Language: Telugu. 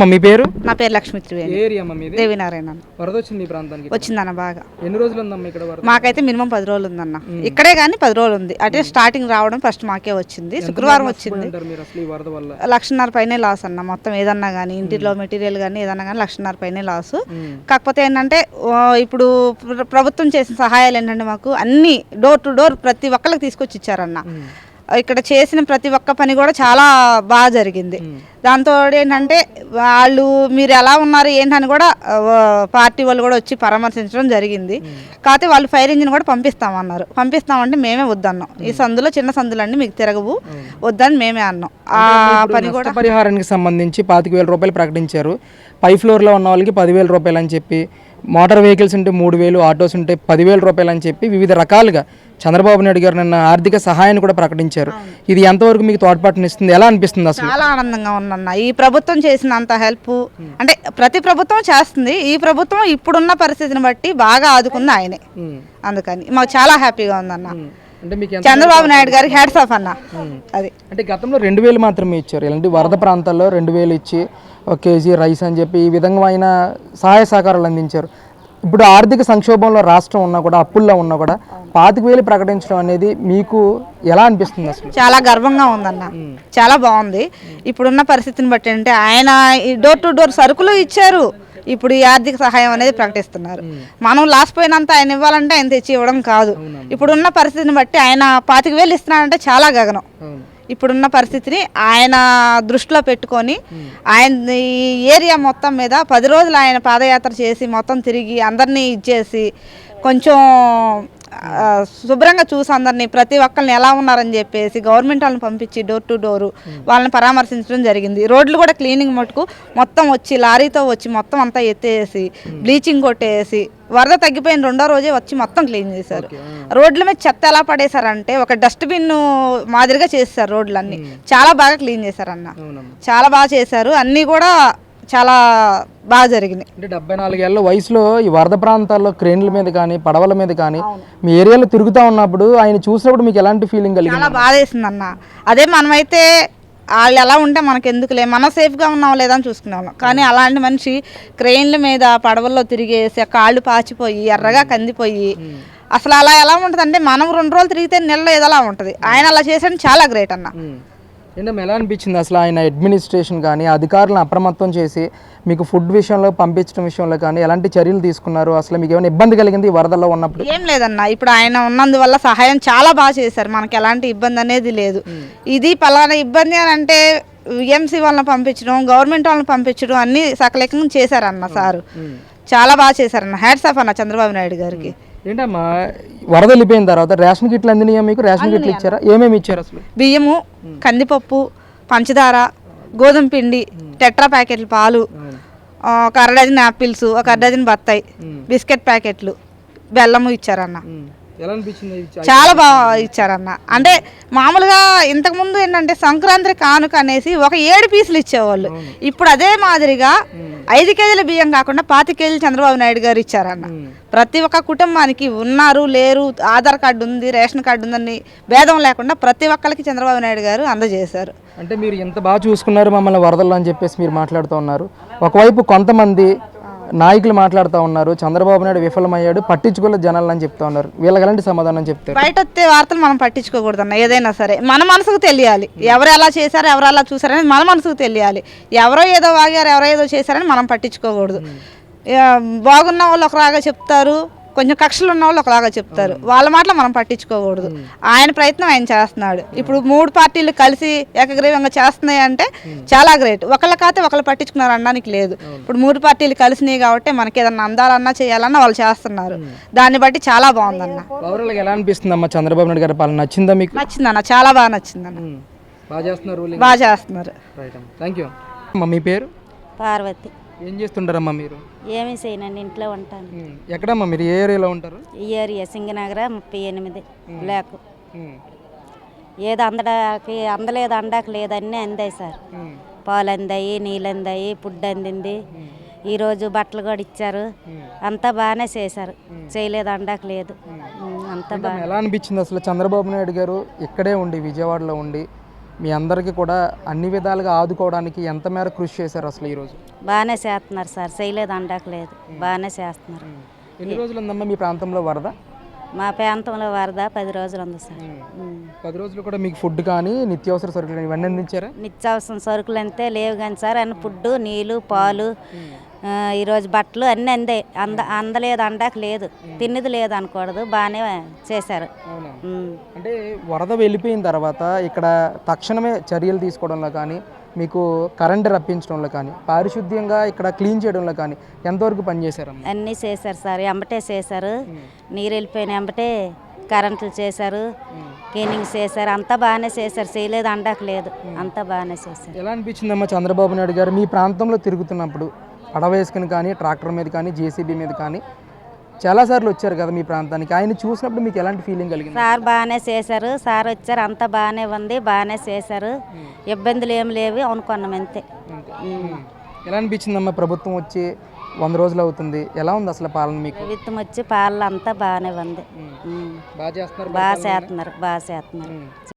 అమ్మ మీ పేరు? నా పేరు లక్ష్మీ త్రివేణి. ఏ ఏరియా అమ్మ మీది? దేవినారాయణ. వరద వచ్చింది మీ ప్రాంతానికి? వచ్చిందన్న బాగా. ఎన్ని రోజులు ఉందమ్మ ఇక్కడ వరద? మాకైతే మినిమం 10 రోజులు ఉందన్న. ఇక్కడే కానీ 10 రోజులు ఉంది. అంటే స్టార్టింగ్ రావడం ఫస్ట్ మాకే వచ్చింది, శుక్రవారం వచ్చింది. 1,50,000 పైనే లాస్ అన్న. మొత్తం ఏదన్నా కానీ ఇంటిలో మెటీరియల్ కానీ ఏదన్నా కానీ 1,50,000 పైనే లాస్. కాకపోతే ఏంటంటే ఇప్పుడు ప్రభుత్వం చేసిన సహాయాలు ఏంటంటే మాకు అన్ని డోర్ టు డోర్ ప్రతి ఒక్కరికి తీసుకొచ్చి ఇచ్చారన్న. ఇక్కడ చేసిన ప్రతి ఒక్క పని కూడా చాలా బాగా జరిగింది. దాంతో ఏంటంటే వాళ్ళు మీరు ఎలా ఉన్నారు ఏంటని కూడా పార్టీ వాళ్ళు కూడా వచ్చి పరామర్శించడం జరిగింది. కాకపోతే వాళ్ళు ఫైర్ ఇంజిన్ కూడా పంపిస్తామన్నారు. పంపిస్తామంటే మేమే వద్దన్నాం. ఈ సందులో చిన్న సందులన్నీ మీకు తిరగవు వద్దని మేమే అన్నాం. ఆ పని కూడా పరిహారానికి సంబంధించి 25,000 రూపాయలు ప్రకటించారు. పై ఫ్లోర్లో ఉన్న వాళ్ళకి 10,000 రూపాయలు అని చెప్పి, మోటార్ వెహికల్స్ ఉంటే 3,000, ఆటోస్ ఉంటే 10,000 రూపాయలు అని చెప్పి వివిధ రకాలుగా చంద్రబాబు నాయుడు గారు నిన్న ఆర్థిక సహాయాన్ని కూడా ప్రకటించారు. ఇది ఎంతవరకు మీకు తోడ్పాటునిస్తుంది? ఎలా అనిపిస్తుంది అసలు? చాలా ఆనందంగా ఉందన్న. ఈ ప్రభుత్వం చేసినంత హెల్ప్ అంటే ప్రతి ప్రభుత్వం చేస్తుంది. ఈ ప్రభుత్వం ఇప్పుడున్న పరిస్థితిని బట్టి బాగా ఆదుకుంది ఆయనే. అందుకని మాకు చాలా హ్యాపీగా ఉందన్న. చంద్రబాబు నాయుడు గారికి హ్యాట్స్ ఆఫ్ అన్న. అది అంటే గతంలో 2,000 మాత్రమే ఇచ్చారు. ఇలాంటి వరద ప్రాంతాల్లో 2,000 ఇచ్చి 1 కేజీ రైస్ అని చెప్పి ఈ విధంగా ఆయన సహాయ సహకారాలు అందించారు. ఇప్పుడు ఆర్థిక సంక్షోభంలో రాష్ట్రం ఉన్నా కూడా, అప్పుల్లో ఉన్నా కూడా 25,000 ప్రకటించడం అనేది మీకు ఎలా అనిపిస్తుంది అసలు? చాలా గర్వంగా ఉందన్న. చాలా బాగుంది. ఇప్పుడున్న పరిస్థితిని బట్టి అంటే ఆయన డోర్ టు డోర్ సరుకులు ఇచ్చారు. ఇప్పుడు ఈ ఆర్థిక సహాయం అనేది ప్రకటిస్తున్నారు. మనం లాస్ పోయినంత ఆయన ఇవ్వాలంటే ఆయన తెచ్చి ఇవ్వడం కాదు. ఇప్పుడున్న పరిస్థితిని బట్టి ఆయన 25,000 ఇస్తున్నారంటే చాలా గగనం. ఇప్పుడున్న పరిస్థితిని ఆయన దృష్టిలో పెట్టుకొని ఆయన ఈ ఏరియా మొత్తం మీద 10 రోజులు ఆయన పాదయాత్ర చేసి మొత్తం తిరిగి అందరినీ ఇచ్చేసి కొంచెం శుభ్రంగా చూసి అందరినీ ప్రతి ఒక్కరిని ఎలా ఉన్నారని చెప్పేసి గవర్నమెంట్ వాళ్ళని పంపించి డోర్ టు డోరు వాళ్ళని పరామర్శించడం జరిగింది. రోడ్లు కూడా క్లీనింగ్ మటుకు మొత్తం వచ్చి లారీతో వచ్చి మొత్తం అంతా ఎత్తేసి బ్లీచింగ్ కొట్టేసి వరద తగ్గిపోయిన 2వ రోజే వచ్చి మొత్తం క్లీన్ చేశారు. రోడ్ల మీద చెత్త ఎలా పడేశారంటే ఒక డస్ట్బిన్ మాదిరిగా చేశారు. రోడ్లన్నీ చాలా బాగా క్లీన్ చేశారన్న. చాలా బాగా చేశారు. అన్నీ కూడా చాలా బాగా జరిగినాయి. అంటే 74 ఏళ్ల వయసులో ఈ వరద ప్రాంతాల్లో క్రేన్ల మీద కానీ పడవల మీద కానీ మీ ఏరియాలో తిరుగుతూ ఉన్నప్పుడు ఆయన చూసినప్పుడు మీకు ఎలాంటి ఫీలింగ్ కలిగింది? చాలా బాధ వేసింది అన్న. అదే మనమైతే వాళ్ళు ఎలా ఉంటే మనకు ఎందుకులే, మనం సేఫ్గా ఉన్నాం లేదా అని చూసుకునేవాళ్ళం. కానీ అలాంటి మనిషి క్రెయిన్ల మీద పడవల్లో తిరిగేసి కాళ్ళు పాచిపోయి ఎర్రగా కందిపోయి అసలు అలా ఎలా ఉంటుంది అంటే మనం 2 రోజులు తిరిగితే నెలలో ఏదోలా ఉంటుంది. ఆయన అలా చేసాడు. చాలా గ్రేట్ అన్న. ఏంటో ఎలా అనిపించింది అసలు ఆయన అడ్మినిస్ట్రేషన్ కానీ అధికారులను అప్రమత్తం చేసి మీకు ఫుడ్ విషయంలో పంపించడం విషయంలో కానీ ఎలాంటి చర్యలు తీసుకున్నారు? అసలు మీకు ఏమైనా ఇబ్బంది కలిగింది ఈ వరదల్లో ఉన్నప్పుడు? ఏం లేదన్న. ఇప్పుడు ఆయన ఉన్నందువల్ల సహాయం చాలా బాగా చేశారు. మనకి ఎలాంటి ఇబ్బంది అనేది లేదు. ఇది పలానా ఇబ్బంది అని అంటే ఎంసీ వాళ్ళని పంపించడం, గవర్నమెంట్ వాళ్ళని పంపించడం అన్నీ సకలేకంగా చేశారన్న. సారు చాలా బాగా చేశారన్న. హ్యాట్స్ ఆఫ్ అన్న చంద్రబాబు నాయుడు గారికి. ఏంటమ్మా వరద వెళ్ళిపోయిన తర్వాత రేషన్ కిట్లు అందినాయా మీకు? రేషన్ కిట్లు ఇచ్చారా? ఏమేమి ఇచ్చారు అసలు? బియ్యము, కందిపప్పు, పంచదార, గోధుమ పిండి, టెట్రా ప్యాకెట్లు పాలు, 1 డజన్ యాపిల్స్, 1 డజన్ బత్తాయి, బిస్కెట్ ప్యాకెట్లు, బెల్లము ఇచ్చారన్న. చాలా బాగా ఇచ్చారన్న. అంటే మామూలుగా ఇంతకుముందు ఏంటంటే సంక్రాంతి కానుక అనేసి ఒక 7 పీసులు ఇచ్చేవాళ్ళు. ఇప్పుడు అదే మాదిరిగా 5 కేజీల బియ్యం కాకుండా 25 కేజీలు చంద్రబాబు నాయుడు గారు ఇచ్చారన్న. ప్రతి ఒక్క కుటుంబానికి ఉన్నారు లేరు, ఆధార్ కార్డు ఉంది, రేషన్ కార్డు ఉందని భేదం లేకుండా ప్రతి ఒక్కరికి చంద్రబాబు నాయుడు గారు అందజేశారు. అంటే మీరు ఎంత బాగా చూసుకున్నారు మమ్మల్ని వరదల్లో అని చెప్పేసి మీరు మాట్లాడుతూ ఉన్నారు. ఒకవైపు కొంతమంది నాయకులు మాట్లాడుతూ ఉన్నారు చంద్రబాబు నాయుడు విఫలమయ్యాడు, పట్టించుకోలేదు జనాలు అని చెప్తా ఉన్నారు. వీళ్ళకి ఎలాంటి సమాధానం చెప్తారు? బయట వచ్చే వార్తలు మనం పట్టించుకోకూడదన్న. ఏదైనా సరే మన మనసుకు తెలియాలి. ఎవరు ఎలా చేశారు, ఎవరు ఎలా చూసారని మన మనసుకు తెలియాలి. ఎవరో ఏదో వాగారు, ఎవరో ఏదో చేశారని మనం పట్టించుకోకూడదు. బాగున్న వాళ్ళు ఒకలాగా చెప్తారు, కొంచెం కక్షలు ఉన్న వాళ్ళు ఒకలాగా చెప్తారు. వాళ్ళ మాటలు మనం పట్టించుకోకూడదు. ఆయన ప్రయత్నం ఆయన చేస్తున్నాడు. ఇప్పుడు 3 పార్టీలు కలిసి ఏకగ్రీవంగా చేస్తున్నాయి అంటే చాలా గ్రేట్. ఒకళ్ళ కాతే ఒకళ్ళు పట్టించుకున్నారు అనడానికి లేదు. ఇప్పుడు 3 పార్టీలు కలిసినాయి కాబట్టి మనకి ఏదన్నా అందాలన్నా చేయాలన్నా వాళ్ళు చేస్తున్నారు. దాన్ని బట్టి చాలా బాగుందన్న. ఎలా అనిపిస్తుంది అమ్మా చంద్రబాబు నాయుడు గారి పాలన? నచ్చిందా మీకు? నచ్చిందన్న. చాలా బాగా నచ్చిందన్న. బాగా చేస్తున్నారు. మీ పేరు? పార్వతి. ఏం చేస్తుంటారమ్మా మీరు? ఏమి చేయనండి, ఇంట్లో ఉంటాను. ఎక్కడమ్మా మీరు? ఏ ఏరియాలో ఉంటారు? ఈ ఏరియా సింగనగర 38 బ్లాక్. ఏదో అందలేదు, అండాక లేదన్నీ అందాయి సార్. పాలు అందాయి, నీళ్ళు అందాయి, ఫుడ్ అందింది. ఈరోజు బట్టలు కూడా ఇచ్చారు. అంతా బాగానే చేశారు. చేయలేదు అండాక లేదు. అంతా బాగా. ఎలా అనిపించింది అసలు చంద్రబాబు నాయుడు గారు ఇక్కడే ఉండి విజయవాడలో ఉండి మీ అందరికీ కూడా అన్ని విధాలుగా ఆదుకోవడానికి ఎంత మేర కృషి చేశారు అసలు ఈరోజు? బాగానే చేస్తున్నారు సార్, చేయలేదు అనడానికి బాగానే చేస్తున్నారు. ఎన్ని రోజులు ఉందమ్మా మీ ప్రాంతంలో వరద? మా ప్రాంతంలో వరద 10 రోజులు ఉంది సార్. 10 రోజులు కూడా మీకు ఫుడ్ కానీ నిత్యావసర సరుకులు కానీ ఇవన్నీ అందించారా? నిత్యావసరం సరుకులు అంతే లేవు కానీ సార్, అన్ని ఫుడ్, నీళ్ళు, పాలు, ఈరోజు బట్టలు అన్నీ అందే. అందలేదు అనడానికి లేదు, తిన్నది లేదు అనకూడదు, బాగానే చేశారు. అంటే వరద వెళ్ళిపోయిన తర్వాత ఇక్కడ తక్షణమే చర్యలు తీసుకోవడంలో కానీ, మీకు కరెంట్ రప్పించడంలో కానీ, పారిశుద్ధ్యంగా ఇక్కడ క్లీన్ చేయడంలో కానీ ఎంతవరకు పనిచేశారమ్మా? అన్నీ చేశారు సార్, ఎంబటే చేశారు. నీరు వెళ్ళిపోయిన ఎంబటే కరెంట్లు చేశారు, క్లీనింగ్ చేశారు, అంతా బాగానే చేశారు. చేయలేదు అనడానికి లేదు, అంతా బాగానే చేశారు. ఎలా అనిపించిందమ్మా చంద్రబాబు నాయుడు గారు మీ ప్రాంతంలో తిరుగుతున్నప్పుడు? పడవ వేసుకుని కానీ, ట్రాక్టర్ మీద కానీ, జేసీబీ మీద కానీ చాలాసార్లు వచ్చారు కదా మీ ప్రాంతానికి. ఆయన చూసినప్పుడు మీకు ఎలాంటి ఫీలింగ్ కలిగింది? సార్ బాగానే చేశారు, సార్ వచ్చారు, అంతా బాగానే ఉంది, బాగానే చేశారు, ఇబ్బందులు ఏమి లేవు అనుకున్నాం అంతే. ఎలా అనిపించిందమ్మా ప్రభుత్వం వచ్చి 100 రోజులు అవుతుంది, ఎలా ఉంది అసలు పాలన మీకు? ప్రభుత్వం వచ్చి పాలన అంతా బాగానే ఉంది. బాగా చేస్తున్నారు. బాగా చేస్తున్నారు.